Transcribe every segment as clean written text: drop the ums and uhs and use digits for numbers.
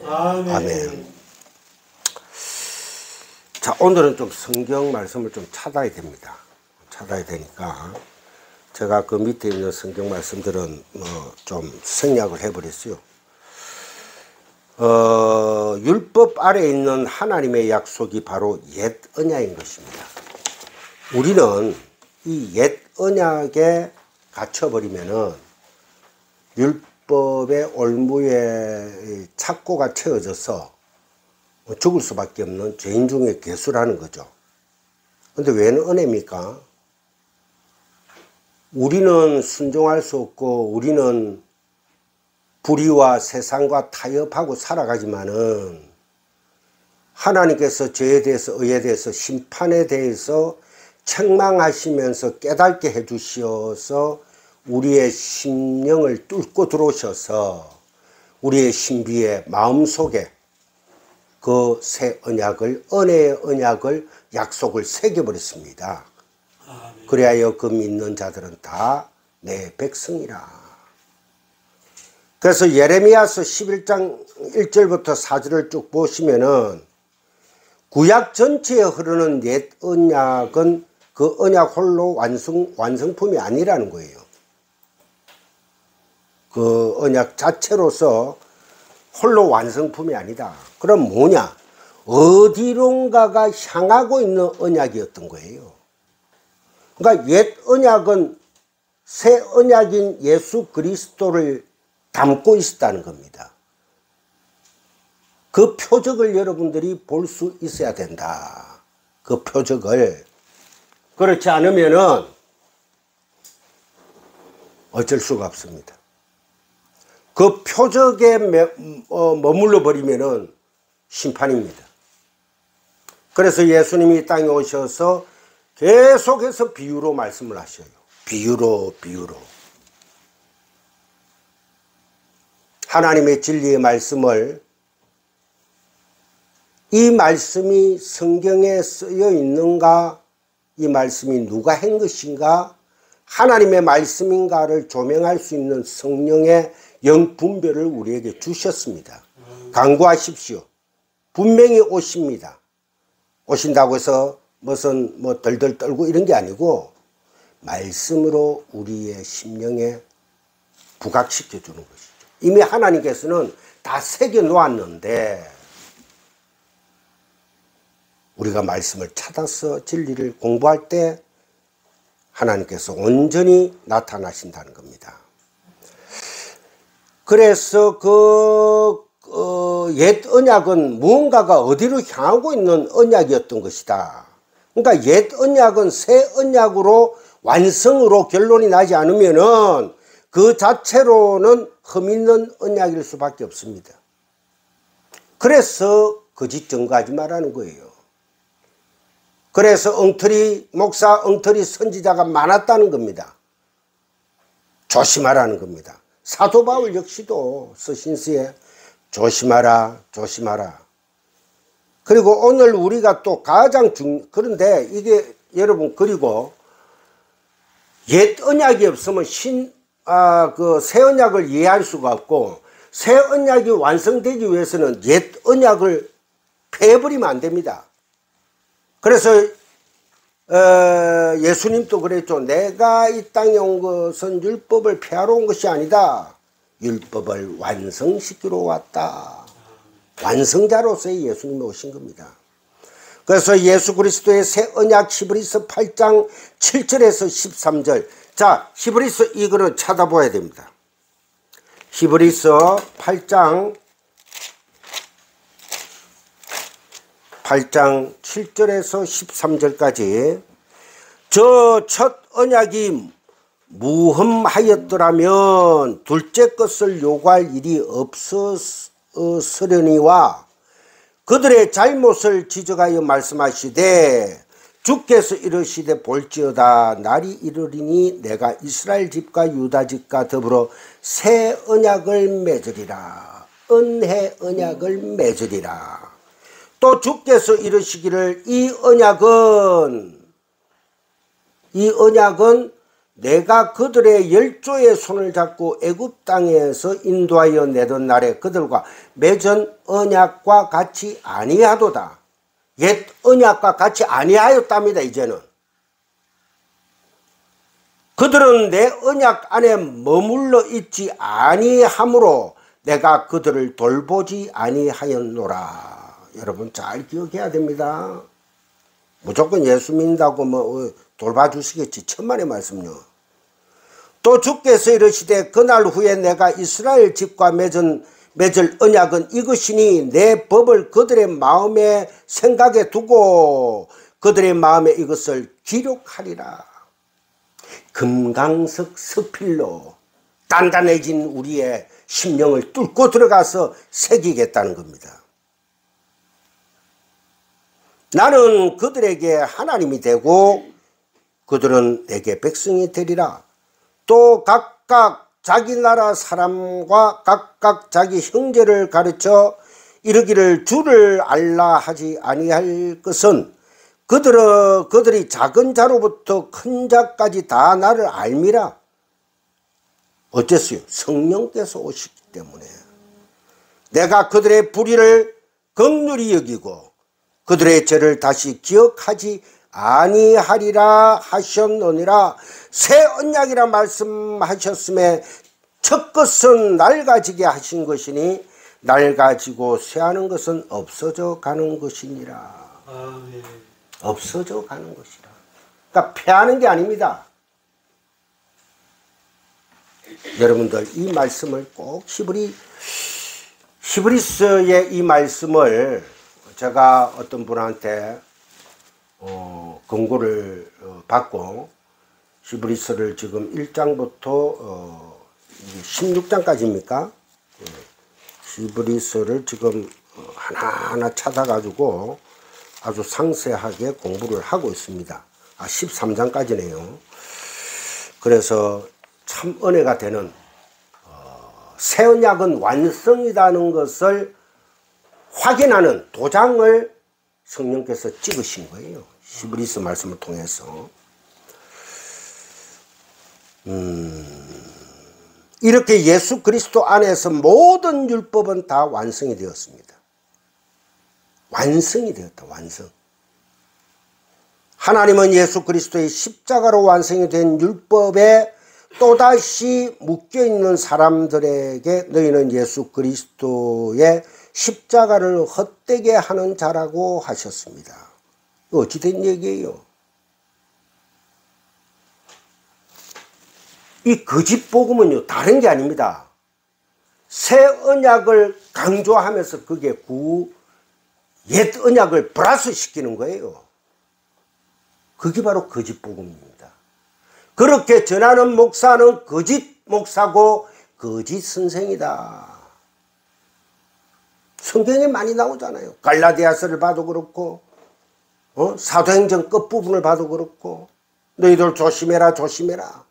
아멘. 자, 오늘은 좀 성경 말씀을 좀 찾아야 됩니다. 찾아야 되니까 제가 그 밑에 있는 성경 말씀들은 좀 생략을 해버렸어요. 율법 아래에 있는 하나님의 약속이 바로 옛 언약인 것입니다. 우리는 이 옛 언약에 갇혀버리면은 율법의 올무에 착고가 채워져서 죽을 수밖에 없는 죄인 중에 괴수라는 거죠. 근데 왜 은혜입니까? 우리는 순종할 수 없고 우리는 불의와 세상과 타협하고 살아가지만은 하나님께서 죄에 대해서 의에 대해서 심판에 대해서 책망하시면서 깨닫게 해주시어서 우리의 심령을 뚫고 들어오셔서 우리의 신비의 마음속에 그 새 언약을, 은혜의 언약을, 약속을 새겨버렸습니다. 그래야 그 믿는 자들은 다 내 백성이라. 그래서 예레미야서 11장 1절부터 4절을 쭉 보시면은 구약 전체에 흐르는 옛 언약은 그 언약 홀로 완성품이 아니라는 거예요. 그 언약 자체로서 홀로 완성품이 아니다. 그럼 뭐냐? 어디론가가 향하고 있는 언약이었던 거예요. 그러니까 옛 언약은 새 언약인 예수 그리스도를 담고 있었다는 겁니다. 그 표적을 여러분들이 볼 수 있어야 된다. 그 표적을. 그렇지 않으면은 어쩔 수가 없습니다. 그 표적에 머물러 버리면은 심판입니다. 그래서 예수님이 이 땅에 오셔서 계속해서 비유로 말씀을 하셔요. 비유로. 하나님의 진리의 말씀을, 이 말씀이 성경에 쓰여 있는가, 이 말씀이 누가 한 것인가, 하나님의 말씀인가를 조명할 수 있는 성령의 영분별을 우리에게 주셨습니다. 간구하십시오. 분명히 오십니다. 오신다고 해서 무슨 덜덜 떨고 이런 게 아니고 말씀으로 우리의 심령에 부각시켜 주는 것이죠. 이미 하나님께서는 다 새겨 놓았는데 우리가 말씀을 찾아서 진리를 공부할 때 하나님께서 온전히 나타나신다는 겁니다. 그래서 옛 언약은 무언가가 어디로 향하고 있는 언약이었던 것이다. 그러니까 옛 언약은 새 언약으로 완성으로 결론이 나지 않으면은 그 자체로는 흠있는 언약일 수밖에 없습니다. 그래서 거짓 증거하지 말라는 거예요. 그래서 엉터리 목사, 엉터리 선지자가 많았다는 겁니다. 조심하라는 겁니다. 사도 바울 역시도 서신서에 조심하라. 그리고 오늘 우리가 또 가장 그런데 이게 여러분, 그리고 옛 언약이 없으면 그 새 언약을 이해할 수가 없고, 새 언약이 완성되기 위해서는 옛 언약을 폐해버리면 안 됩니다. 그래서 예수님도 그랬죠. 내가 이 땅에 온 것은 율법을 폐하러 온 것이 아니다. 율법을 완성시키러 왔다. 완성자로서의 예수님이 오신 겁니다. 그래서 예수 그리스도의 새 언약 히브리서 8장 7절에서 13절. 자, 히브리서 이거를 찾아봐야 됩니다. 히브리서 8장 7절에서 13절까지. 저 첫 언약이 무흠하였더라면 둘째 것을 요구할 일이 없었으려니와 그들의 잘못을 지적하여 말씀하시되 주께서 이르시되 볼지어다 날이 이르리니 내가 이스라엘 집과 유다 집과 더불어 새 언약을 맺으리라. 은혜 언약을 맺으리라. 또 주께서 이르시기를 이 언약은 내가 그들의 열조의 손을 잡고 애굽 땅에서 인도하여 내던 날에 그들과 맺은 언약과 같이 아니하도다. 옛 언약과 같이 아니하였답니다. 이제는 그들은 내 언약 안에 머물러 있지 아니하므로 내가 그들을 돌보지 아니하였노라. 여러분 잘 기억해야 됩니다. 무조건 예수 믿는다고 뭐 돌봐주시겠지. 천만의 말씀요. 또 주께서 이르시되 그날 후에 내가 이스라엘 집과 맺을 언약은 이것이니 내 법을 그들의 마음에 생각에 두고 그들의 마음에 이것을 기록하리라. 금강석 서필로 단단해진 우리의 심령을 뚫고 들어가서 새기겠다는 겁니다. 나는 그들에게 하나님이 되고 그들은 내게 백성이 되리라. 또 각각 자기 나라 사람과 각각 자기 형제를 가르쳐 이르기를 주를 알라 하지 아니할 것은 그들이 작은 자로부터 큰 자까지 다 나를 알미라. 어쨌어요? 성령께서 오시기 때문에 내가 그들의 불의를 긍휼히 여기고 그들의 죄를 다시 기억하지 아니하리라 하셨느니라. 새 언약이라 말씀하셨음에 첫 것은 낡아지게 하신 것이니 낡아지고 쇠하는 것은 없어져 가는 것이니라. 아멘. 없어져 가는 것이라. 그러니까 폐하는 게 아닙니다. 여러분들 이 말씀을 꼭 히브리서의 이 말씀을 제가 어떤 분한테 권고를 받고 히브리서를 지금 1장부터 16장까지입니까? 히브리서를 지금 하나하나 찾아가지고 아주 상세하게 공부를 하고 있습니다. 13장까지네요. 그래서 참 은혜가 되는 새 언약은 완성이라는 것을 확인하는 도장을 성령께서 찍으신 거예요. 히브리서 말씀을 통해서. 이렇게 예수 그리스도 안에서 모든 율법은 다 완성이 되었습니다. 완성이 되었다. 완성. 하나님은 예수 그리스도의 십자가로 완성이 된 율법에 또다시 묶여있는 사람들에게 너희는 예수 그리스도의 십자가를 헛되게 하는 자라고 하셨습니다. 어찌된 얘기예요? 이 거짓 복음은요 다른 게 아닙니다. 새 언약을 강조하면서 그게 옛 언약을 플러스 시키는 거예요. 그게 바로 거짓 복음입니다. 그렇게 전하는 목사는 거짓 목사고 거짓 선생이다. 성경에 많이 나오잖아요. 갈라디아서를 봐도 그렇고 사도행전 끝부분을 봐도 그렇고 너희들 조심해라 조심해라.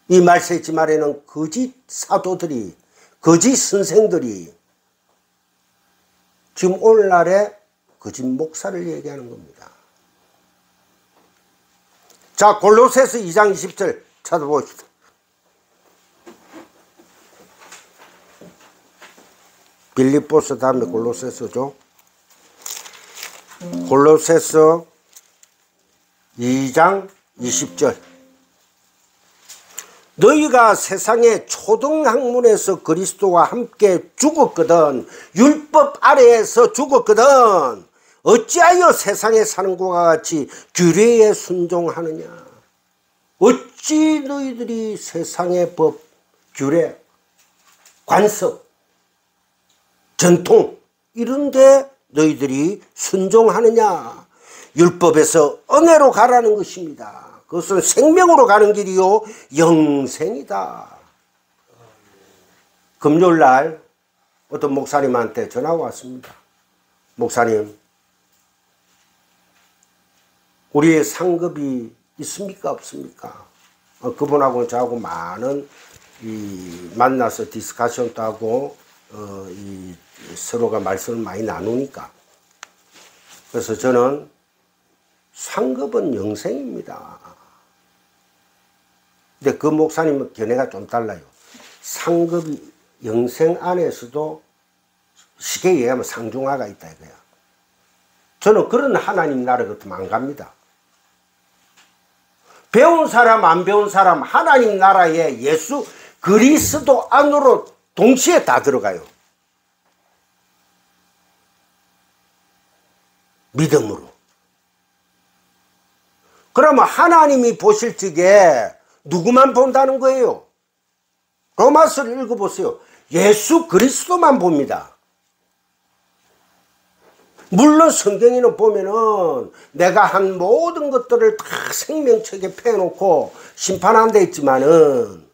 이 말세지 말에는 거짓 사도들이 거짓 선생들이 지금 오늘날의 거짓 목사를 얘기하는 겁니다. 자, 골로새서 2장 20절 찾아봅시다. 빌립보서 다음에 골로새서죠. 골로새서 2장 20절. 너희가 세상의 초등학문에서 그리스도와 함께 죽었거든. 율법 아래에서 죽었거든. 어찌하여 세상에 사는 것과 같이 규례에 순종하느냐. 어찌 너희들이 세상의 법, 규례, 관습, 전통 이런데 너희들이 순종하느냐. 율법에서 은혜로 가라는 것입니다. 그것은 생명으로 가는 길이요 영생이다. 금요일날 어떤 목사님한테 전화가 왔습니다. 목사님, 우리의 상급이 있습니까 없습니까? 그분하고 저하고 많은 만나서 디스커션도 하고 서로가 말씀을 많이 나누니까. 그래서 저는 상급은 영생입니다. 근데 그 목사님은 견해가 좀 달라요. 상급이 영생 안에서도 쉽게 얘기하면 상중하가 있다 이거야. 저는 그런 하나님 나라 같으면 안 갑니다. 배운 사람 안 배운 사람 하나님 나라에 예수 그리스도 안으로 동시에 다 들어가요. 믿음으로. 그러면 하나님이 보실 적에 누구만 본다는 거예요? 로마서를 읽어보세요. 예수 그리스도만 봅니다. 물론 성경에는 보면은 내가 한 모든 것들을 다 생명책에 펴놓고 심판한 데 있지만은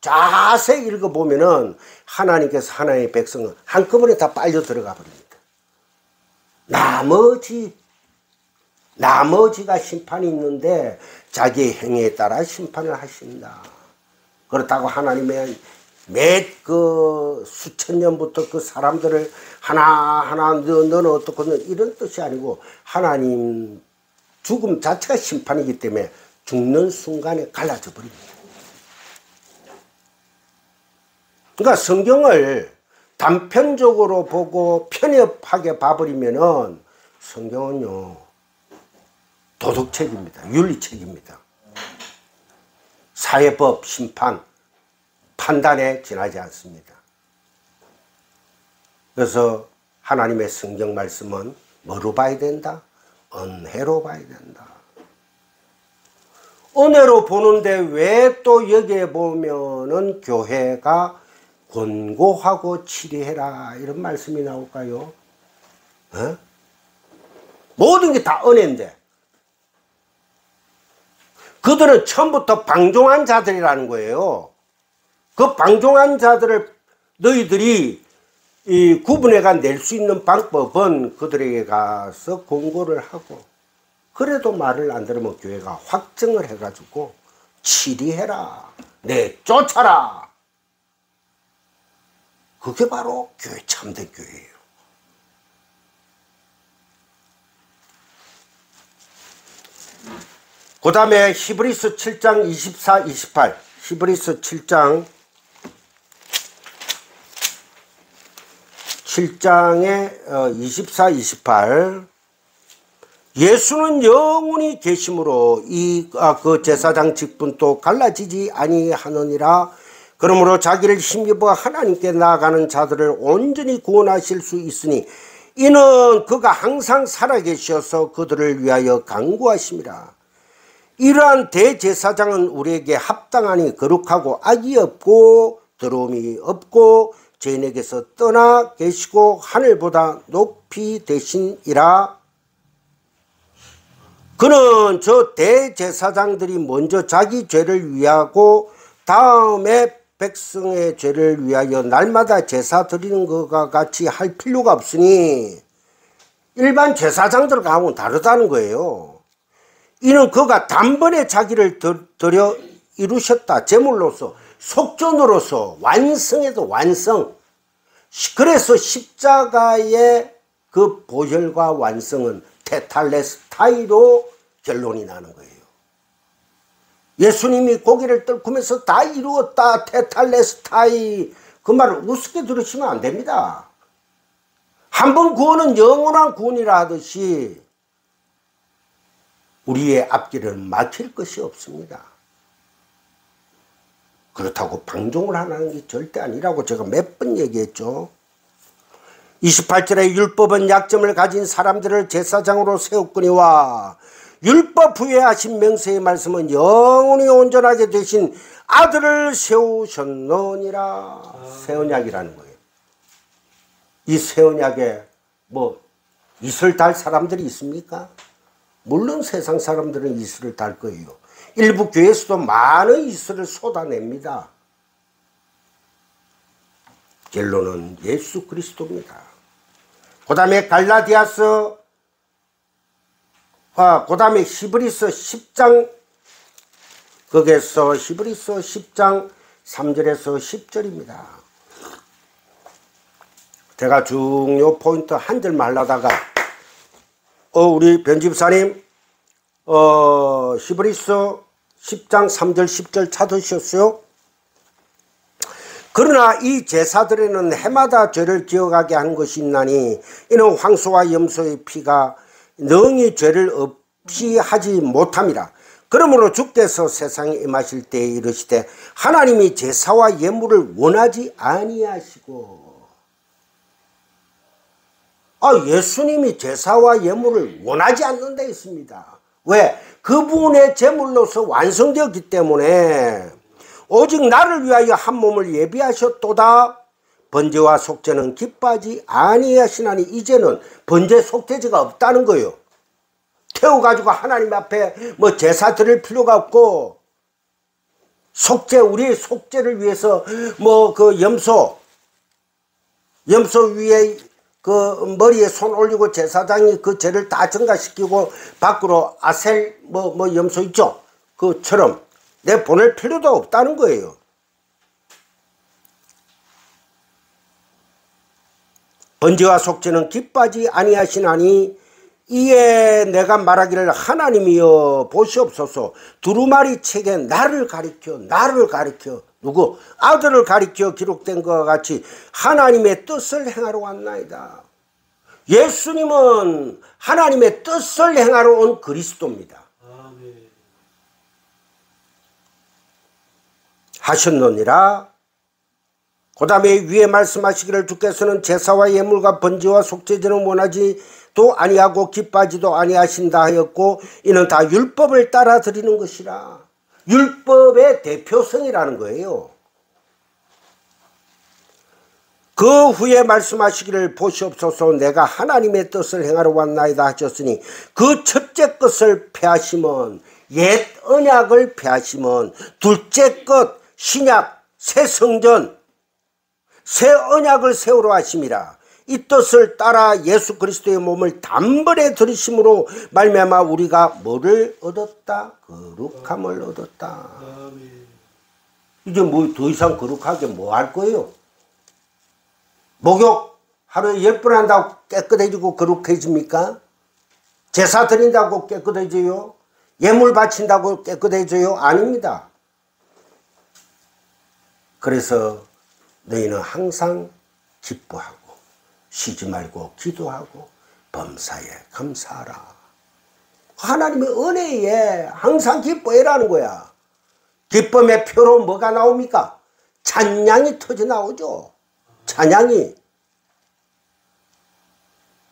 자세히 읽어보면은 하나님께서 하나님의 백성은 한꺼번에 다 빨려 들어가 버립니다. 나머지가 심판이 있는데 자기의 행위에 따라 심판을 하신다. 그렇다고 하나님의 몇 그 수천 년부터 그 사람들을 하나하나 너는 어떻거든 이런 뜻이 아니고 하나님 죽음 자체가 심판이기 때문에 죽는 순간에 갈라져 버립니다. 그러니까 성경을 단편적으로 보고 편협하게 봐버리면은 성경은요 도덕책입니다. 윤리책입니다. 사회법, 심판, 판단에 지나지 않습니다. 그래서 하나님의 성경 말씀은 뭐로 봐야 된다? 은혜로 봐야 된다. 은혜로 보는데 왜 또 여기에 보면은 교회가 권고하고 치리해라 이런 말씀이 나올까요? 어? 모든 게 다 은혜인데 그들은 처음부터 방종한 자들이라는 거예요. 그 방종한 자들을 너희들이 이 구분해가 낼 수 있는 방법은 그들에게 가서 권고를 하고 그래도 말을 안 들으면 교회가 확정을 해가지고 치리해라, 내쫓아라. 그게 바로 교회 참된 교회예요. 그 다음에 히브리서 7장 24, 28 히브리서 7장에 24, 28 예수는 영원히 계심으로 그 제사장 직분도 갈라지지 아니하느니라. 그러므로 자기를 힘입어 하나님께 나아가는 자들을 온전히 구원하실 수 있으니 이는 그가 항상 살아계셔서 그들을 위하여 간구하심이라. 이러한 대제사장은 우리에게 합당하니 거룩하고 악이 없고 더러움이 없고 죄인에게서 떠나 계시고 하늘보다 높이 되시니라. 그는 저 대제사장들이 먼저 자기 죄를 위하고 다음에 백성의 죄를 위하여 날마다 제사 드리는 것과 같이 할 필요가 없으니 일반 제사장들하고는 다르다는 거예요. 이는 그가 단번에 자기를 드려 이루셨다. 제물로서 속전으로서 완성에도 완성. 그래서 십자가의 그 보혈과 완성은 테탈레스타이로 결론이 나는 거예요. 예수님이 고개를 떨구면서 다 이루었다. 테탈레스타이. 그 말을 우습게 들으시면 안 됩니다. 한 번 구원은 영원한 구원이라 하듯이 우리의 앞길은 막힐 것이 없습니다. 그렇다고 방종을 하는 게 절대 아니라고 제가 몇 번 얘기했죠. 28절에 율법은 약점을 가진 사람들을 제사장으로 세웠거니와 율법 후에 하신 명세의 말씀은 영원히 온전하게 되신 아들을 세우셨느니라. 새 언약이라는 거예요. 이 새 언약에 뭐 이슬 달 사람들이 있습니까? 물론 세상 사람들은 이슬을 달 거예요. 일부 교회에서도 많은 이슬을 쏟아냅니다. 결론은 예수 그리스도입니다. 그 다음에 갈라디아서 그 다음에 히브리서 10장 거기에서 히브리서 10장 3절에서 10절입니다. 제가 중요 포인트 한 절만 하다가 우리 변집사님 히브리서 10장 3절 10절 찾으셨어요? 그러나 이 제사들에는 해마다 죄를 기억하게 하는 것이 있나니 이는 황소와 염소의 피가 능히 죄를 없이 하지 못함이라. 그러므로 주께서 세상에 임하실 때에 이르시되 하나님이 제사와 예물을 원하지 아니하시고, 예수님이 제사와 예물을 원하지 않는다 했습니다. 왜? 그분의 제물로서 완성되었기 때문에 오직 나를 위하여 한 몸을 예비하셨도다. 번제와 속죄는 기뻐하지 아니하시나니. 이제는 번제 속죄제가 없다는 거예요. 태워가지고 하나님 앞에 뭐 제사 드릴 필요가 없고, 속죄, 우리의 속죄를 위해서 뭐 그 염소 위에 그 머리에 손 올리고 제사장이 그 죄를 다 증가시키고 밖으로 아셀 뭐 염소 있죠? 그처럼 내 보낼 필요도 없다는 거예요. 번제와 속죄는 기뻐하지 아니하시나니 이에 내가 말하기를 하나님이여 보시옵소서. 두루마리 책에 나를 가리켜 누구? 아들을 가리켜 기록된 것과 같이 하나님의 뜻을 행하러 왔나이다. 예수님은 하나님의 뜻을 행하러 온 그리스도입니다. 하셨느니라. 그 다음에 위에 말씀하시기를 주께서는 제사와 예물과 번제와 속죄제는 원하지도 아니하고 기뻐하지도 아니하신다 하였고 이는 다 율법을 따라 드리는 것이라. 율법의 대표성이라는 거예요. 그 후에 말씀하시기를 보시옵소서. 내가 하나님의 뜻을 행하러 왔나이다 하셨으니 그 첫째 것을 폐하시면 옛 언약을 폐하시면 둘째 것 신약 새 성전 새 언약을 세우러 하심이라. 이 뜻을 따라 예수 그리스도의 몸을 단번에 들이심으로 말미암아 우리가 뭐를 얻었다? 거룩함을 얻었다. 이제 뭐 더 이상 거룩하게 뭐 할 거예요? 목욕 하루에 10번 한다고 깨끗해지고 거룩해집니까? 제사 드린다고 깨끗해져요? 예물 바친다고 깨끗해져요? 아닙니다. 그래서 너희는 항상 기뻐하고 쉬지 말고 기도하고 범사에 감사하라. 하나님의 은혜에 항상 기뻐해라는 거야. 기쁨의 표로 뭐가 나옵니까? 찬양이 터져 나오죠. 찬양이.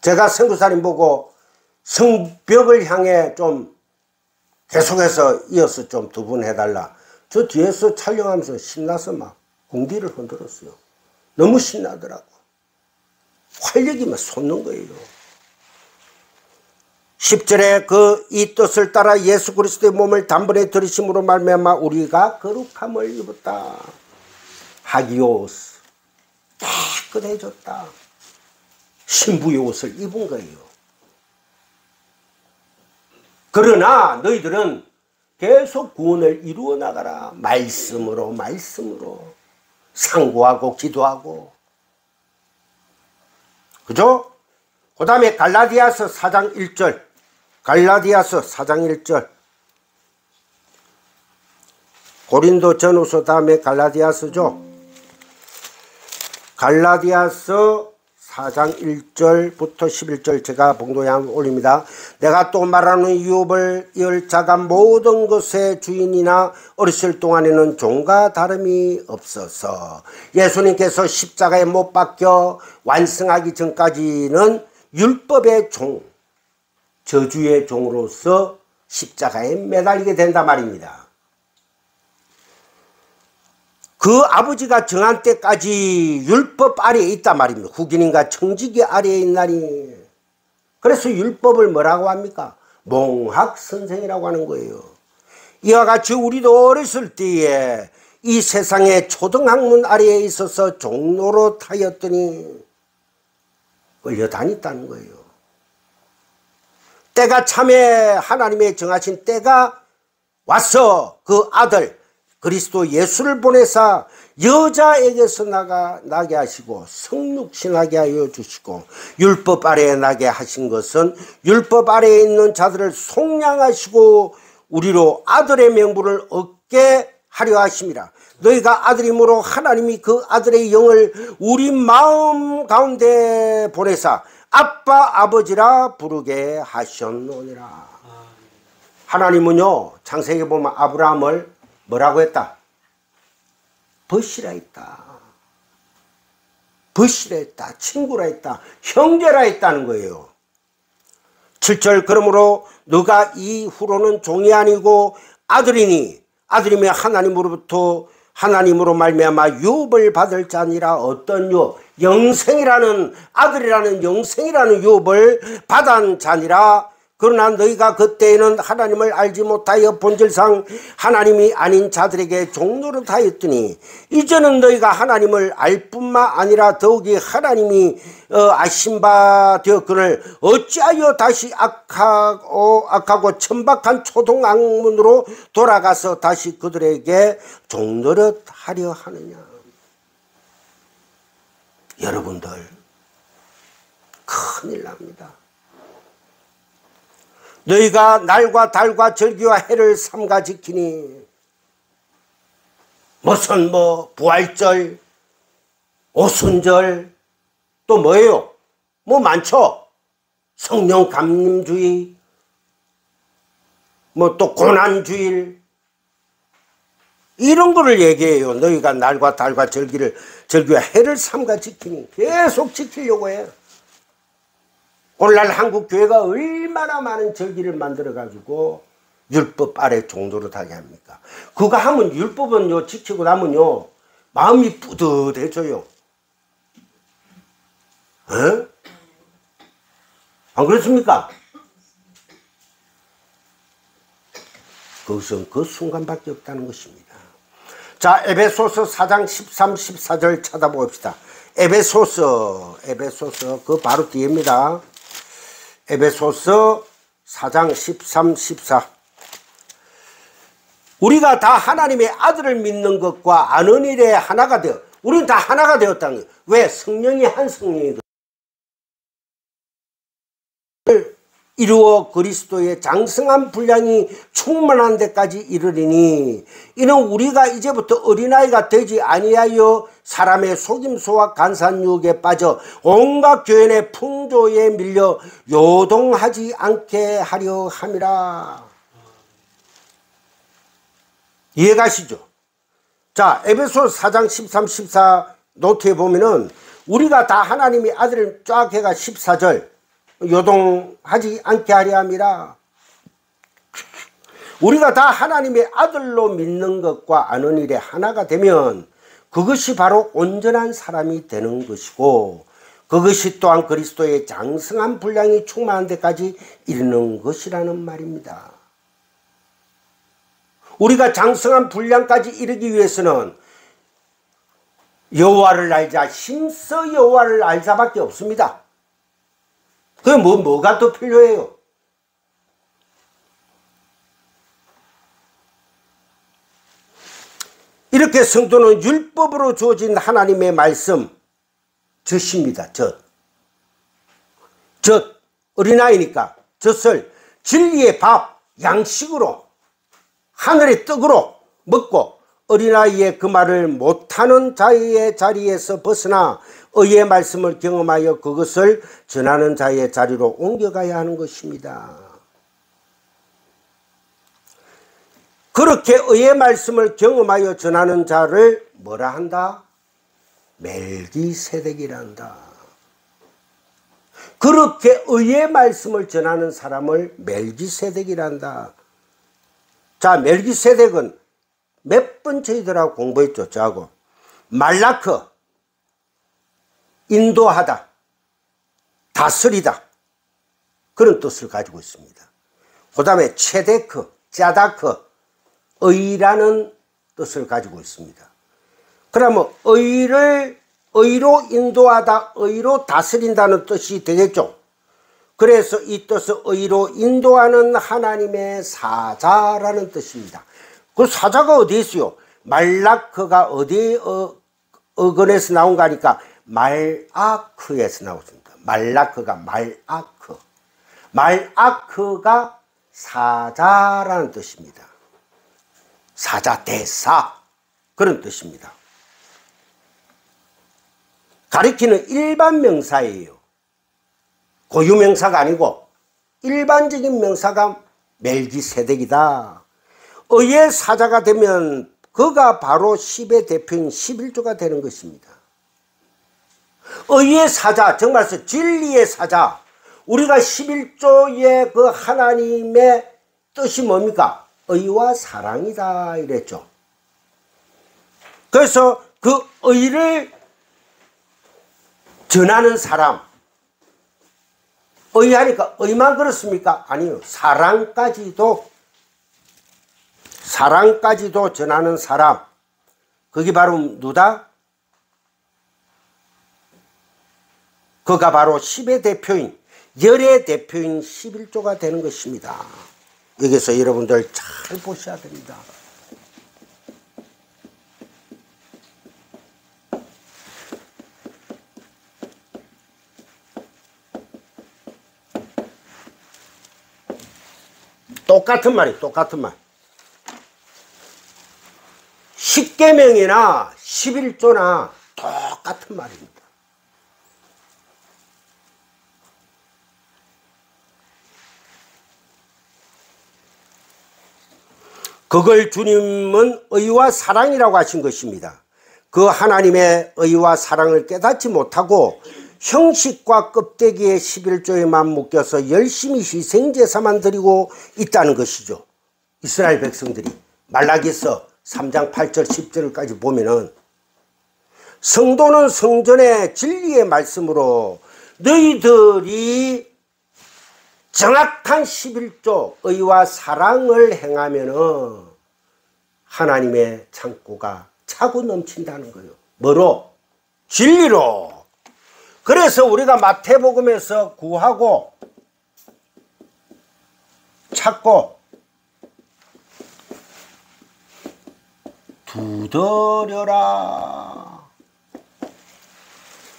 제가 선교사님 보고 성벽을 향해 좀 계속해서 이어서 좀 두 분 해달라. 저 뒤에서 촬영하면서 신나서 막 공기를 흔들었어요. 너무 신나더라고. 활력이 막 솟는 거예요. 10절에 이 뜻을 따라 예수 그리스도의 몸을 단번에 들이심으로 말미암아 우리가 거룩함을 입었다. 하기오스 깨끗해졌다. 신부의 옷을 입은 거예요. 그러나 너희들은 계속 구원을 이루어 나가라. 말씀으로 상고하고 기도하고. 그죠? 그 다음에 갈라디아서 4장 1절. 갈라디아서 4장 1절. 고린도 전후서 다음에 갈라디아서죠. 갈라디아서 4장 1절부터 11절 제가 봉독에 한번 올립니다. 내가 또 말하는 유업을 이을 자가 모든 것의 주인이나 어렸을 동안에는 종과 다름이 없어서 예수님께서 십자가에 못 박혀 완성하기 전까지는 율법의 종, 저주의 종으로서 십자가에 매달리게 된다 말입니다. 그 아버지가 정한 때까지 율법 아래에 있단 말입니다. 후기님과 청지기 아래에 있나니. 그래서 율법을 뭐라고 합니까? 몽학선생이라고 하는 거예요. 이와 같이 우리도 어렸을 때에 이 세상의 초등학문 아래에 있어서 종로로 타였더니 끌려다녔다는 거예요. 때가 참에 하나님의 정하신 때가 와서 그 아들 그리스도 예수를 보내사 여자에게서 나게 하시고 성육신하게 하여 주시고 율법 아래에 나게 하신 것은 율법 아래에 있는 자들을 속량하시고 우리로 아들의 명분을 얻게 하려 하심이라. 너희가 아들임으로 하나님이 그 아들의 영을 우리 마음 가운데 보내사 아빠 아버지라 부르게 하셨노니라. 하나님은요, 창세기에 보면 아브라함을 뭐라고 했다? 벗이라 했다. 벗이라 했다. 친구라 했다. 형제라 했다는 거예요. 7절 그러므로 너가 이후로는 종이 아니고 아들이니 아들이면 하나님으로 말미암아 유업을 받을 자니라. 어떤 유업? 영생이라는, 아들이라는 영생이라는 유업을 받은 자니라. 그러나 너희가 그때에는 하나님을 알지 못하여 본질상 하나님이 아닌 자들에게 종노릇하였더니 이제는 너희가 하나님을 알 뿐만 아니라 더욱이 하나님이 아신 바 되었거늘 어찌하여 다시 악하고 천박한 초동악문으로 돌아가서 다시 그들에게 종노릇하려 하느냐. 여러분들 큰일 납니다. 너희가 날과 달과 절기와 해를 삼가 지키니 무슨 부활절, 오순절, 또 뭐예요? 많죠. 성령 감림주의, 또 고난주일, 이런 거를 얘기해요. 너희가 날과 달과 절기와 해를 삼가 지키니 계속 지키려고 해요. 오늘날 한국교회가 얼마나 많은 절기를 만들어가지고 율법 아래 종노릇하게 합니까? 그거 하면 율법은 지키고 나면요 마음이 뿌듯해져요. 안 그렇습니까? 그것은 그 순간밖에 없다는 것입니다. 자, 에베소서 4장 13, 14절 찾아봅시다. 에베소서 그 바로 뒤입니다. 에베소서 4장 13, 14. 우리가 다 하나님의 아들을 믿는 것과 아는 일에 하나가 되어, 우리는 다 하나가 되었다는 거예요. 왜? 성령이 한 성령이거든요. 이루어 그리스도의 장성한 분량이 충만한 데까지 이르리니 이는 우리가 이제부터 어린아이가 되지 아니하여 사람의 속임수와 간사한 유혹에 빠져 온갖 교연의 풍조에 밀려 요동하지 않게 하려 함이라. 이해가시죠? 자, 에베소 4장 13, 14 노트에 보면은 우리가 다 하나님의 아들을 쫙 해가 14절 요동하지 않게 하려 함이라. 우리가 다 하나님의 아들로 믿는 것과 아는 일에 하나가 되면 그것이 바로 온전한 사람이 되는 것이고 그것이 또한 그리스도의 장성한 분량이 충만한 데까지 이르는 것이라는 말입니다. 우리가 장성한 분량까지 이르기 위해서는 여호와를 알자, 힘써 여호와를 알자밖에 없습니다. 그게 뭐가 더 필요해요? 이렇게 성도는 율법으로 주어진 하나님의 말씀, 젖입니다. 젖, 어린아이니까 젖을 진리의 밥, 양식으로, 하늘의 떡으로 먹고 어린아이의 그 말을 못하는 자의 자리에서 벗어나 의의 말씀을 경험하여 그것을 전하는 자의 자리로 옮겨가야 하는 것입니다. 그렇게 의의 말씀을 경험하여 전하는 자를 뭐라 한다? 멜기세덱이라 한다. 그렇게 의의 말씀을 전하는 사람을 멜기세덱이라 한다. 자, 멜기세덱은 몇 번 저희들하고 공부했죠. 저하고 말라크, 인도하다, 다스리다, 그런 뜻을 가지고 있습니다. 그 다음에 체데크, 짜다크, 의라는 뜻을 가지고 있습니다. 그러면 의로 인도하다, 의로 다스린다는 뜻이 되겠죠. 그래서 이 뜻은 의로 인도하는 하나님의 사자라는 뜻입니다. 그 사자가 어디에 있어요? 말라크가 어디에 어근에서 나온 거 하니까 말아크에서 나왔습니다. 말라크가 말아크. 말아크가 사자라는 뜻입니다. 사자, 대사, 그런 뜻입니다. 가리키는 일반 명사예요. 고유명사가 아니고 일반적인 명사가 멜기세덱이다. 의의 사자가 되면 그가 바로 10의 대표인 11조가 되는 것입니다. 의의 사자, 정말서 진리의 사자. 우리가 11조의 그 하나님의 뜻이 뭡니까? 의와 사랑이다 이랬죠. 그래서 그 의를 전하는 사람, 의하니까 의만 그렇습니까? 아니요. 사랑까지도 전하는 사람. 그게 바로 누구다? 그가 바로 10의 대표인, 열의 대표인 11조가 되는 것입니다. 여기서 여러분들 잘 보셔야 됩니다. 똑같은 말이에요. 똑같은 말. 10계명이나 11조나 똑같은 말입니다. 그걸 주님은 의와 사랑이라고 하신 것입니다. 그 하나님의 의와 사랑을 깨닫지 못하고 형식과 껍데기의 11조에만 묶여서 열심히 희생제사만 드리고 있다는 것이죠. 이스라엘 백성들이. 말라기서 3장 8절 10절까지 보면은 성도는 성전의 진리의 말씀으로 너희들이 정확한 11조 의와 사랑을 행하면은 하나님의 창고가 차고 넘친다는 거예요. 뭐로? 진리로. 그래서 우리가 마태복음에서 구하고 찾고 두드려라.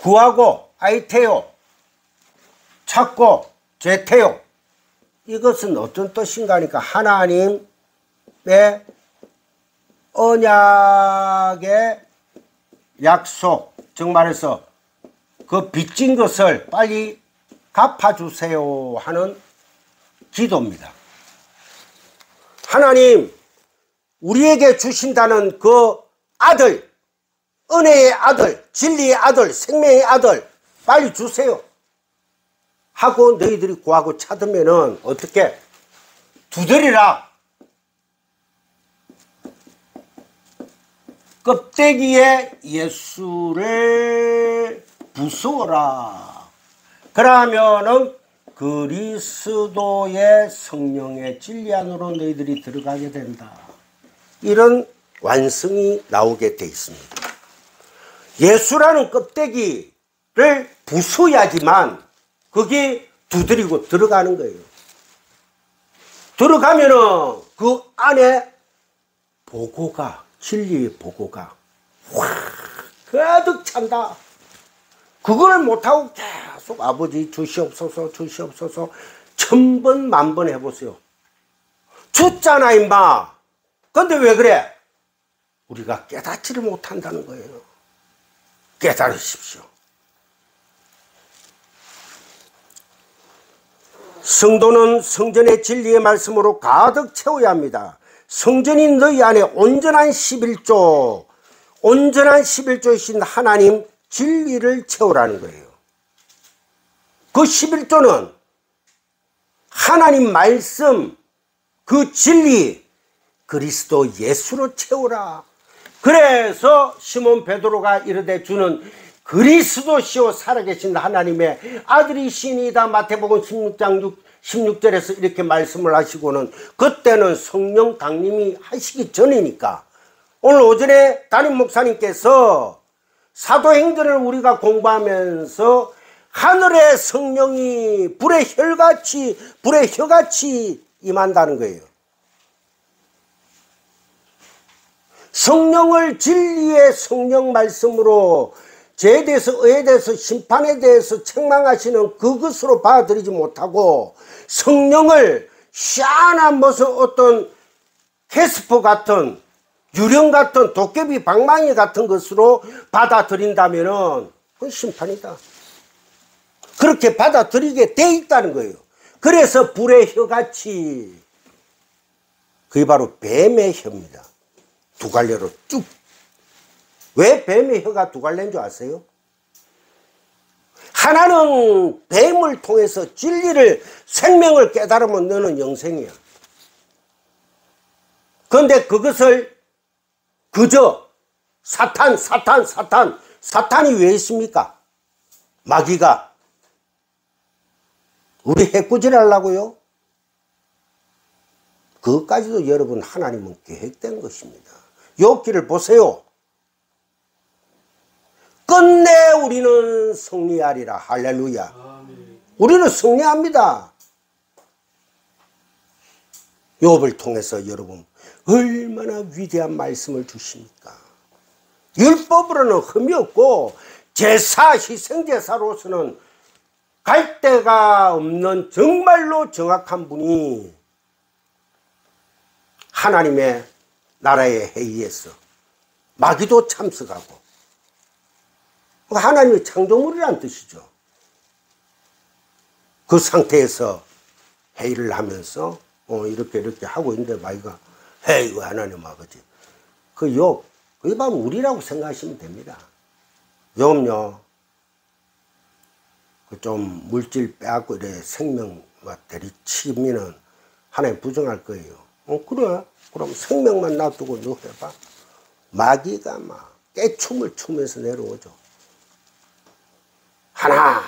구하고 아이테요, 찾고 제테요. 이것은 어떤 뜻인가 하니까 하나님의 언약의 약속, 즉 말해서 그 빚진 것을 빨리 갚아주세요 하는 기도입니다. 하나님 우리에게 주신다는 그 아들, 은혜의 아들, 진리의 아들, 생명의 아들 빨리 주세요 하고 너희들이 구하고 찾으면은 어떻게? 두드리라. 껍데기에 예수를 부수어라. 그러면은 그리스도의 성령의 진리 안으로 너희들이 들어가게 된다. 이런 완성이 나오게 돼 있습니다. 예수라는 껍데기를 부숴야지만 그게 두드리고 들어가는 거예요. 들어가면은 그 안에 보고가, 진리의 보고가 확 가득 찬다. 그걸 못하고 계속 아버지 주시옵소서 주시옵소서 1000번 만번 해보세요. 줬잖아 임마. 근데 왜 그래? 우리가 깨닫지를 못한다는 거예요. 깨달으십시오. 성도는 성전의 진리의 말씀으로 가득 채워야 합니다. 성전이 너희 안에 온전한 11조, 온전한 11조이신 하나님 진리를 채우라는 거예요. 그 11조는 하나님 말씀, 그 진리, 그리스도 예수로 채우라. 그래서 시몬 베드로가 이르되 주는 그리스도시요 살아계신 하나님의 아들이시니이다. 마태복음 16장 16절에서 이렇게 말씀을 하시고는 그때는 성령 강림이 하시기 전이니까 오늘 오전에 담임 목사님께서 사도행전을 우리가 공부하면서 하늘의 성령이 불의 혀같이 임한다는 거예요. 성령을 진리의 성령 말씀으로 죄에 대해서 의에 대해서 심판에 대해서 책망하시는 그것으로 받아들이지 못하고 성령을 시원한 무슨 어떤 캐스퍼 같은 유령 같은 도깨비 방망이 같은 것으로 받아들인다면은 그건 심판이다. 그렇게 받아들이게 돼 있다는 거예요. 그래서 불의 혀같이, 그게 바로 뱀의 혀입니다. 두 갈래로 쭉. 왜 뱀의 혀가 두 갈래인 줄 아세요? 하나는 뱀을 통해서 진리를, 생명을 깨달으면 너는 영생이야. 그런데 그것을 그저 사탄이 왜 있습니까? 마귀가 우리 해꾸질 하려고요? 그것까지도 여러분 하나님은 계획된 것입니다. 욥기를 보세요. 끝내 우리는 승리하리라. 할렐루야. 아멘. 우리는 승리합니다. 욥을 통해서 여러분 얼마나 위대한 말씀을 주십니까? 율법으로는 흠이 없고 제사, 희생제사로서는 갈 데가 없는 정말로 정확한 분이 하나님의 나라의 회의에서 마귀도 참석하고, 하나님의 창조물이란 뜻이죠. 그 상태에서 회의를 하면서 이렇게 하고 있는데 마귀가 이거 하나님 아버지, 그 욥, 그게 바로 우리라고 생각하시면 됩니다. 욥요, 좀 물질 빼앗고 이래 생명과 대리치면은 하나님 부정할 거예요. 그래, 그럼 생명만 놔두고 너 해봐. 마귀가 막 깨춤을 추면서 내려오죠. 하나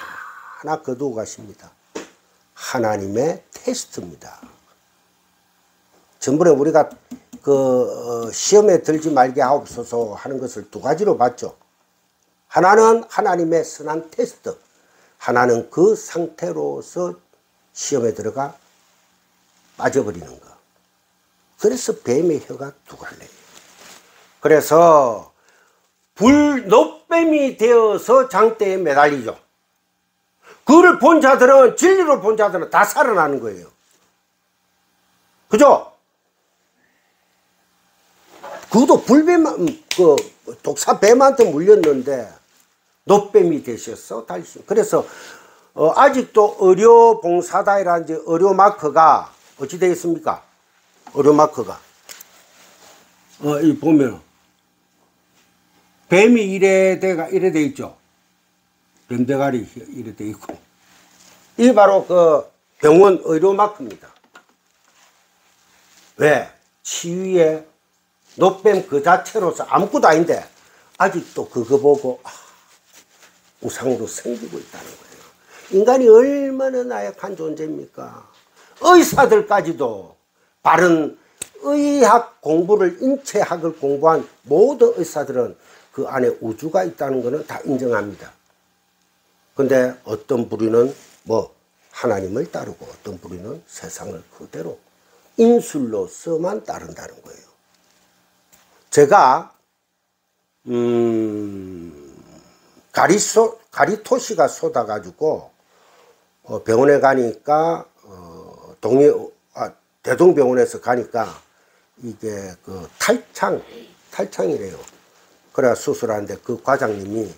거두고 가십니다. 하나님의 테스트입니다. 전번에 우리가 시험에 들지 말게 하옵소서 하는 것을 두 가지로 봤죠. 하나는 하나님의 선한 테스트, 하나는 그 상태로서 시험에 들어가 빠져버리는 거. 그래서 뱀의 혀가 두 갈래예요. 그래서 노뱀이 되어서 장대에 매달리죠. 그를 본 자들은, 진리로 본 자들은 다 살아나는 거예요. 그죠? 그도 독사뱀한테 물렸는데 노뱀이 되셨어, 달신. 그래서 아직도 의료봉사다이라는 의료 마크가 어찌 되어 있습니까? 의료 마크가 이 보면 뱀이 이래 돼 있죠. 뱀대가리 이래 돼 있고, 이게 바로 그 병원 의료 마크입니다. 왜? 치유의 노뱀 그 자체로서 아무것도 아닌데 아직도 그거 보고 우상으로 섬기고 있다는 거예요. 인간이 얼마나 나약한 존재입니까? 의사들까지도 바른 의학 공부를, 인체학을 공부한 모든 의사들은 그 안에 우주가 있다는 것은 다 인정합니다. 근데 어떤 부류는 하나님을 따르고 어떤 부류는 세상을 그대로 인술로서만 따른다는 거예요. 제가 가리토시가 쏟아가지고 병원에 가니까 대동병원에서 가니까 이게 그 탈창이래요. 그래 수술하는데 그 과장님이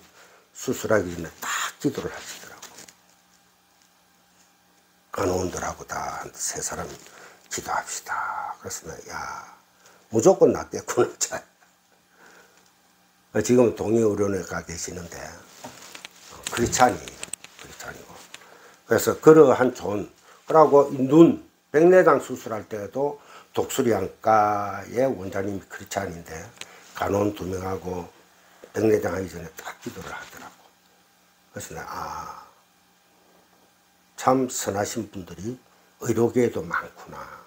수술하기 전에 딱 기도를 하시더라고. 간호원들하고 다 세 사람 기도합시다. 그래서 야, 무조건 낫겠구나. 지금 동의의료원에 가 계시는데 크리스찬이고. 그래서 그러한 좋은, 그러고 눈 백내장 수술할 때도 독수리안과의 원장님이 크리스찬인데 간호원 2명하고 백내장 하기 전에 딱 기도를 하더라고. 그래서 내가 참 선하신 분들이 의료계에도 많구나.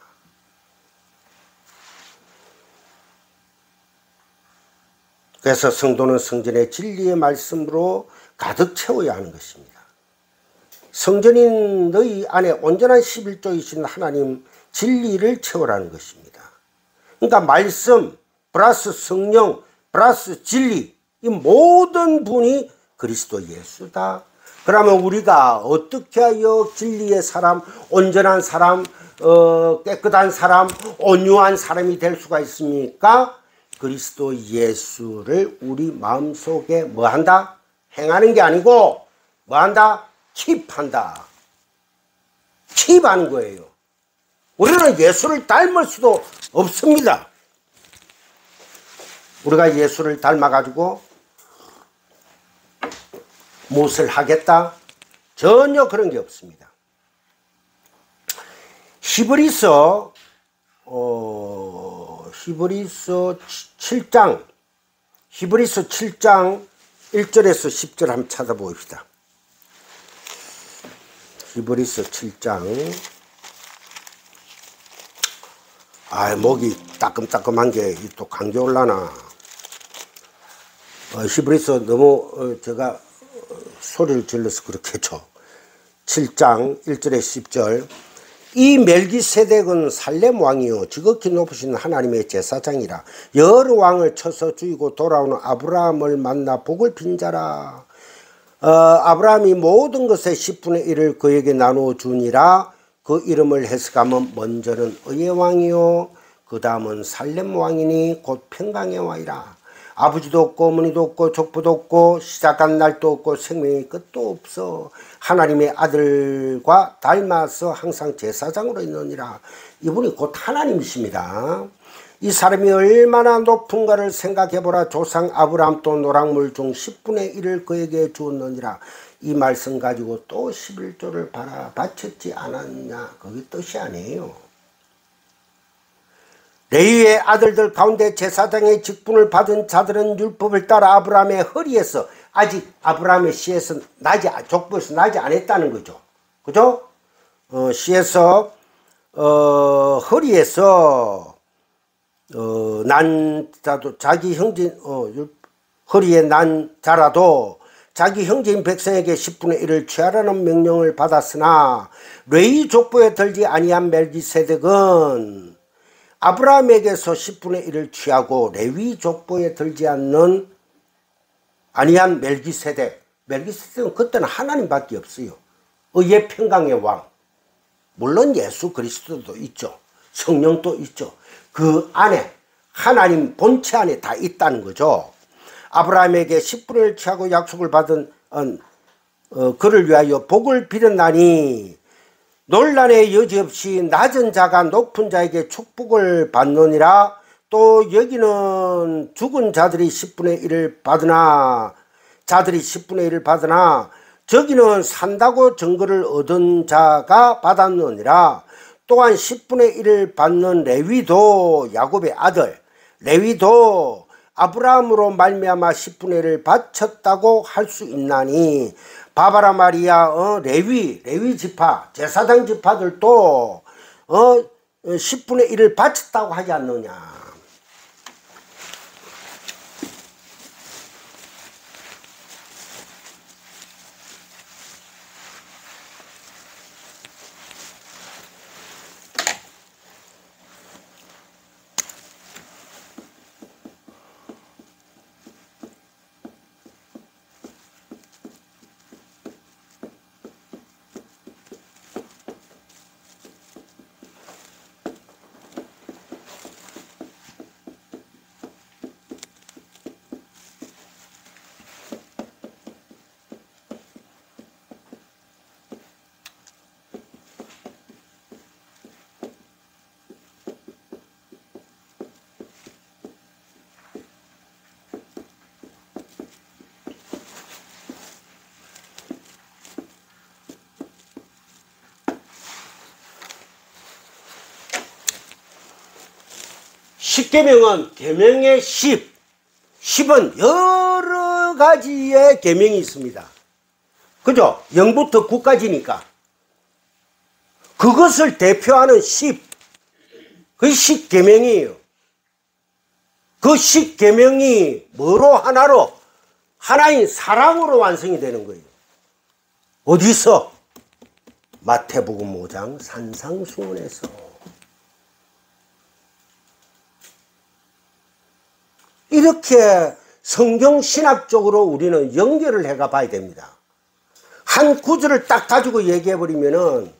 그래서 성도는 성전의 진리의 말씀으로 가득 채워야 하는 것입니다. 성전인 너희 안에 온전한 11조이신 하나님 진리를 채우라는 것입니다. 그러니까 말씀 플러스 성령 플러스 진리, 이 모든 분이 그리스도 예수다. 그러면 우리가 어떻게 하여 진리의 사람, 온전한 사람, 깨끗한 사람, 온유한 사람이 될 수가 있습니까? 그리스도 예수를 우리 마음속에 뭐한다? 행하는 게 아니고 뭐한다? 킵한다. 킵하는 거예요. 우리는 예수를 닮을 수도 없습니다. 우리가 예수를 닮아가지고 무엇을 하겠다? 전혀 그런 게 없습니다. 히브리서 7장 1절에서 10절 한번 찾아봅시다. 히브리서 7장. 목이 따끔따끔한 게 또 감기 올라나. 히브리서 너무 제가 소리를 질러서 그렇게 했죠. 7장 1절에 10절. 이 멜기세덱은 살렘 왕이요 지극히 높으신 하나님의 제사장이라. 여러 왕을 쳐서 죽이고 돌아오는 아브라함을 만나 복을 빈 자라. 아브라함이 모든 것의 10분의 1을 그에게 나누어 주니라. 그 이름을 해석하면 먼저는 의의 왕이요 그 다음은 살렘 왕이니 곧 평강의 왕이라. 아버지도 없고 어머니도 없고 족보도 없고 시작한 날도 없고 생명의 끝도 없어. 하나님의 아들과 닮아서 항상 제사장으로 있느니라. 이분이 곧 하나님이십니다. 이 사람이 얼마나 높은가를 생각해보라. 조상 아브라함도 노랑물 중 10분의 1을 그에게 주었느니라. 이 말씀 가지고 또 11조를 바쳤지 않았냐. 그게 뜻이 아니에요. 레위의 아들들 가운데 제사장의 직분을 받은 자들은 율법을 따라 아브라함의 허리에서 아직 아브라함의 씨에서 족보에서 나지 않았다는 거죠. 그죠? 씨에서 허리에서 난 자도 자기 형제 허리에 난 자라도 자기 형제인 백성에게 10분의 1을 취하라는 명령을 받았으나 레위 족보에 들지 아니한 멜기세덱은 아브라함에게서 10분의 1을 취하고 레위 족보에 들지 아니한 멜기세덱은 그때는 하나님밖에 없어요. 의의 평강의 왕. 물론 예수 그리스도도 있죠. 성령도 있죠. 그 안에 하나님 본체 안에 다 있다는 거죠. 아브라함에게 10분의 1을 취하고 약속을 받은 그를 위하여 복을 빌었나니 논란의 여지없이 낮은 자가 높은 자에게 축복을 받느니라. 또 여기는 죽은 자들이 10분의 1을 받으나 저기는 산다고 증거를 얻은 자가 받았느니라. 또한 10분의 1을 받는 레위도 야곱의 아들 레위도 아브라함으로 말미암아 10분의 1을 바쳤다고 할 수 있나니 바바라 말이야. 레위 지파 제사장 지파들도 10분의 1을 바쳤다고 하지 않느냐. 십계명은 계명의 10은 여러 가지의 계명이 있습니다. 그죠? 0부터 9까지니까 그것을 대표하는 10, 그 10계명이에요. 그 10계명이 뭐로 하나로? 하나인 사랑으로 완성이 되는 거예요. 어디서? 마태복음 5장 산상수훈에서. 이렇게 성경신학적으로 우리는 연결을 해가 봐야 됩니다. 한 구절을 딱 가지고 얘기해 버리면은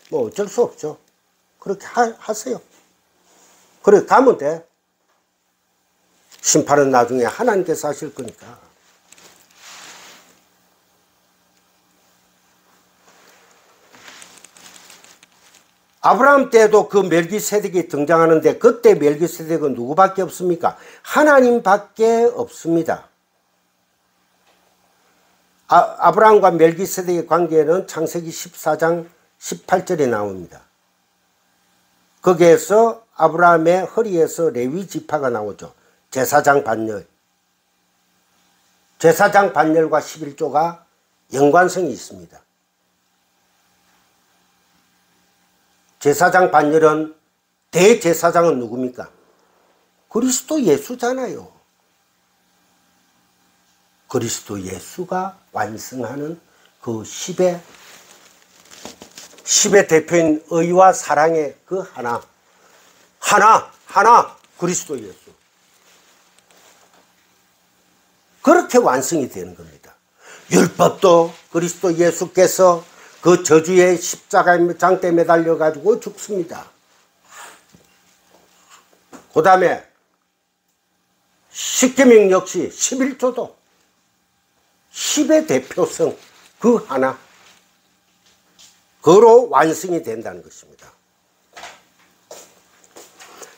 뭐 어쩔 수 없죠. 그렇게 하세요. 그래 가면 돼. 심판은 나중에 하나님께서 하실 거니까. 아브라함 때도 그 멜기세덱이 등장하는데 그때 멜기세덱은 누구밖에 없습니까? 하나님밖에 없습니다. 아브라함과 멜기세덱의 관계는 창세기 14장 18절에 나옵니다. 거기에서 아브라함의 허리에서 레위 지파가 나오죠. 제사장 반열. 제사장 반열과 11조가 연관성이 있습니다. 제사장 반열은 대제사장은 누굽니까? 그리스도 예수잖아요. 그리스도 예수가 완성하는 그 10의 대표인 의와 사랑의 그 하나 그리스도 예수. 그렇게 완성이 되는 겁니다. 율법도 그리스도 예수께서 그 저주의 십자가의 장대에 매달려 가지고 죽습니다. 그 다음에 십계명 역시 11조도 10의 대표성 그 하나 그로 완성이 된다는 것입니다.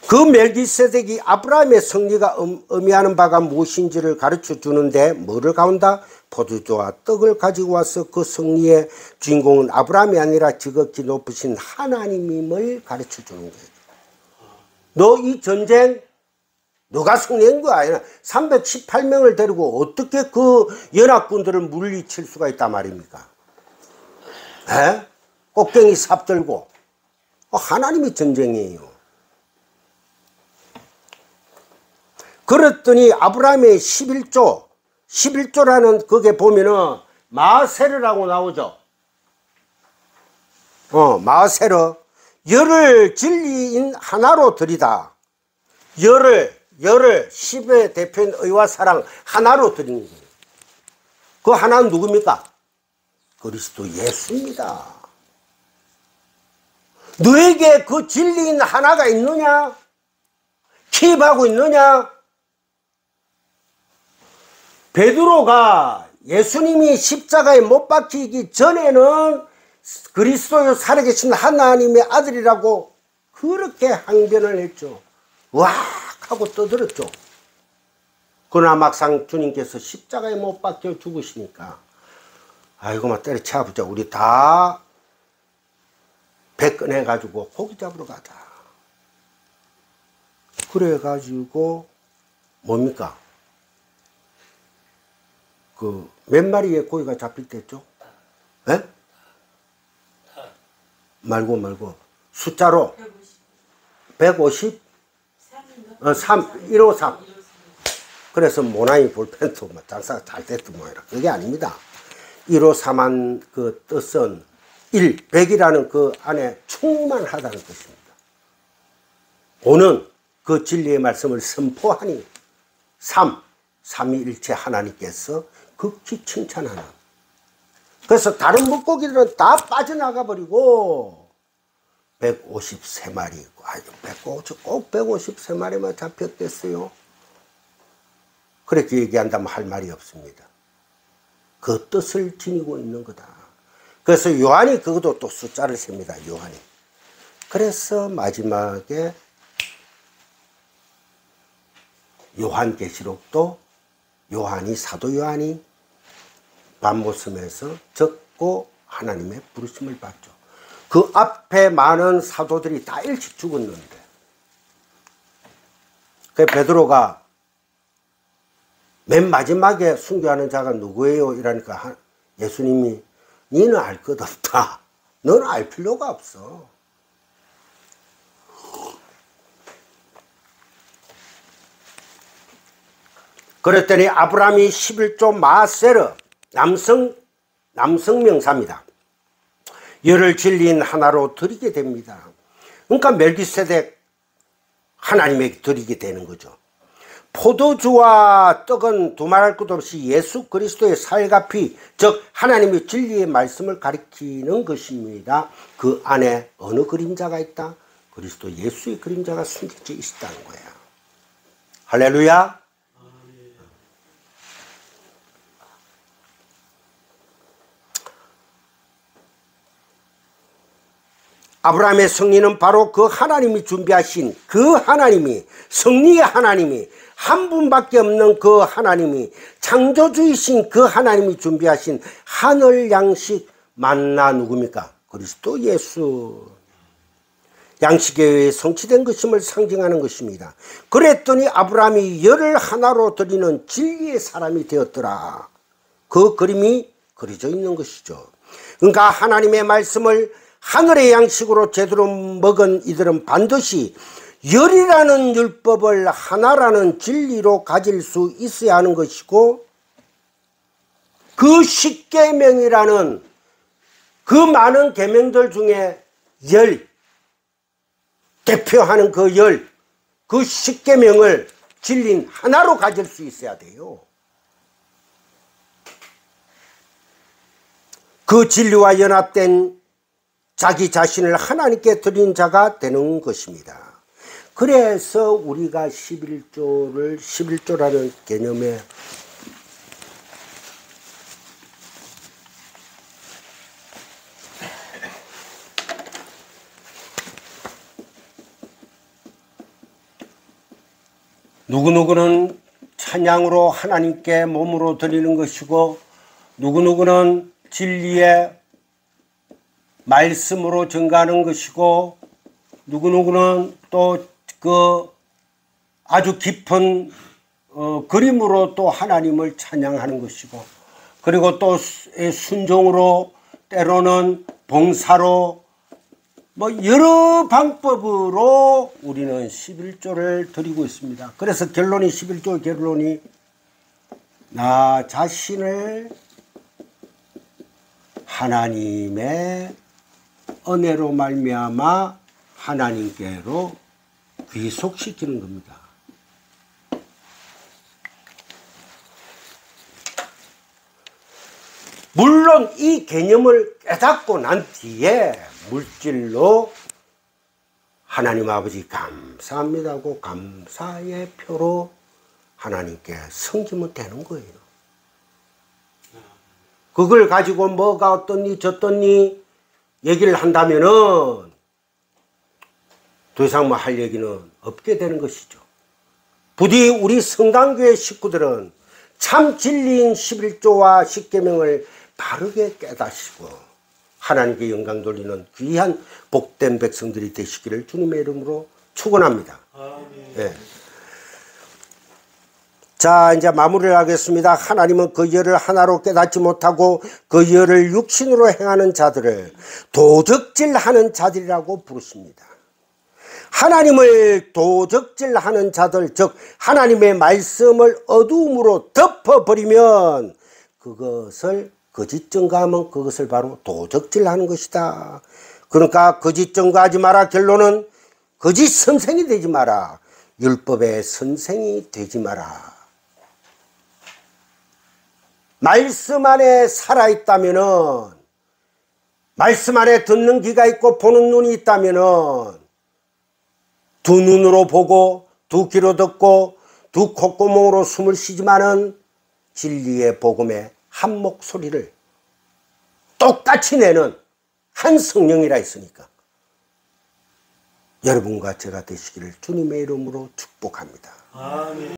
그 멜기세덱이 아브라함의 승리가 의미하는 바가 무엇인지를 가르쳐 주는데 뭐를 가운다? 포도주와 떡을 가지고 와서 그 승리의 주인공은 아브라함이 아니라 지극히 높으신 하나님임을 가르쳐 주는 거예요. 너 이 전쟁 너가 승리한 거 아니야. 318명을 데리고 어떻게 그 연합군들을 물리칠 수가 있단 말입니까? 에? 꽃갱이 삽 들고 하나님의 전쟁이에요. 그랬더니 아브라함의 11조라는 거기에 보면은 마세르라고 나오죠. 마세르. 열을 진리인 하나로 드리다. 열을 10의 대표인 의와 사랑 하나로 드리는 거예요. 그 하나는 누굽니까? 그리스도 예수입니다. 너에게 그 진리인 하나가 있느냐? 킵하고 있느냐? 베드로가 예수님이 십자가에 못 박히기 전에는 그리스도요 살아계신 하나님의 아들이라고 그렇게 항변을 했죠. 와 하고 떠들었죠. 그러나 막상 주님께서 십자가에 못 박혀 죽으시니까 아이고 막 때려쳐보자. 우리 다 배 꺼내가지고 고기 잡으러 가자. 그래가지고 뭡니까? 그 몇 마리의 고기가 잡힐 때 했죠? 예? 말고 숫자로 150? 153. 그래서 모나이 볼펜도 장사가 잘 됐던 모양이라. 그게 아닙니다. 153한 그 뜻은 100이라는 그 안에 충만하다는 뜻입니다. 오는 그 진리의 말씀을 선포하니 삼위일체 하나님께서 극히 칭찬하는. 그래서 다른 물고기들은 다 빠져나가 버리고 153마리 꼭 153마리만 잡혔겠어요. 그렇게 얘기한다면 할 말이 없습니다. 그 뜻을 지니고 있는 거다. 그래서 요한이 그것도 또 숫자를 셉니다. 요한이. 그래서 마지막에 요한계시록도 사도 요한이 밤모섬에서 적고 하나님의 부르심을 받죠. 그 앞에 많은 사도들이 다 일찍 죽었는데 그 베드로가 맨 마지막에 순교하는 자가 누구예요? 이러니까 예수님이 너는 알 것 없다. 너는 알 필요가 없어. 그랬더니 아브라함이 11조 마세르 남성 명사입니다. 열을 진리인 하나로 드리게 됩니다. 그러니까 멜기세덱 하나님에게 드리게 되는 거죠. 포도주와 떡은 두말할 것 없이 예수 그리스도의 살과 피, 즉 하나님의 진리의 말씀을 가리키는 것입니다. 그 안에 어느 그림자가 있다? 그리스도 예수의 그림자가 숨겨져 있다는 거야. 할렐루야. 아브라함의 승리는 바로 그 하나님이 준비하신 그 하나님이, 승리의 하나님이, 한 분밖에 없는 그 하나님이, 창조주이신 그 하나님이 준비하신 하늘 양식 만나 누굽니까? 그리스도 예수. 양식에 의해 성취된 것임을 상징하는 것입니다. 그랬더니 아브라함이 열을 하나로 드리는 진리의 사람이 되었더라. 그 그림이 그려져 있는 것이죠. 그러니까 하나님의 말씀을 하늘의 양식으로 제대로 먹은 이들은 반드시 열이라는 율법을 하나라는 진리로 가질 수 있어야 하는 것이고, 그 십계명이라는 그 많은 계명들 중에 열, 대표하는 그 열, 그 십계명을 진리인 하나로 가질 수 있어야 돼요. 그 진리와 연합된 자기 자신을 하나님께 드린 자가 되는 것입니다. 그래서 우리가 11조라는 개념에 누구누구는 찬양으로 하나님께 몸으로 드리는 것이고, 누구누구는 진리의 말씀으로 증가하는 것이고, 누구누구는 또 그 아주 깊은 그림으로 또 하나님을 찬양하는 것이고, 그리고 또 순종으로, 때로는 봉사로, 뭐 여러 방법으로 우리는 11조를 드리고 있습니다. 그래서 결론이, 11조 결론이 나 자신을 하나님의 은혜로 말미암아 하나님께로 귀속시키는 겁니다. 물론 이 개념을 깨닫고 난 뒤에 물질로 하나님 아버지 감사합니다고 감사의 표로 하나님께 섬기면 되는 거예요. 그걸 가지고 뭐가 어떻니 저떻니 얘기를 한다면은 더 이상 뭐 할 얘기는 없게 되는 것이죠. 부디 우리 성당교회 식구들은 참 진리인 11조와 십계명을 바르게 깨닫시고 하나님께 영광 돌리는 귀한 복된 백성들이 되시기를 주님의 이름으로 축원합니다. 네. 자, 이제 마무리를 하겠습니다. 하나님은 그 열을 하나로 깨닫지 못하고 그 열을 육신으로 행하는 자들을 도적질하는 자들이라고 부르십니다. 하나님을 도적질하는 자들, 즉 하나님의 말씀을 어두움으로 덮어버리면 그것을 거짓 증거하면 그것을 바로 도적질하는 것이다. 그러니까 거짓 증거하지 마라. 결론은 거짓 선생이 되지 마라. 율법의 선생이 되지 마라. 말씀 안에 살아있다면은, 말씀 안에 듣는 귀가 있고 보는 눈이 있다면은 두 눈으로 보고 두 귀로 듣고 두 콧구멍으로 숨을 쉬지만은 진리의 복음의 한 목소리를 똑같이 내는 한 성령이라 했으니까 여러분과 제가 되시기를 주님의 이름으로 축복합니다. 아멘.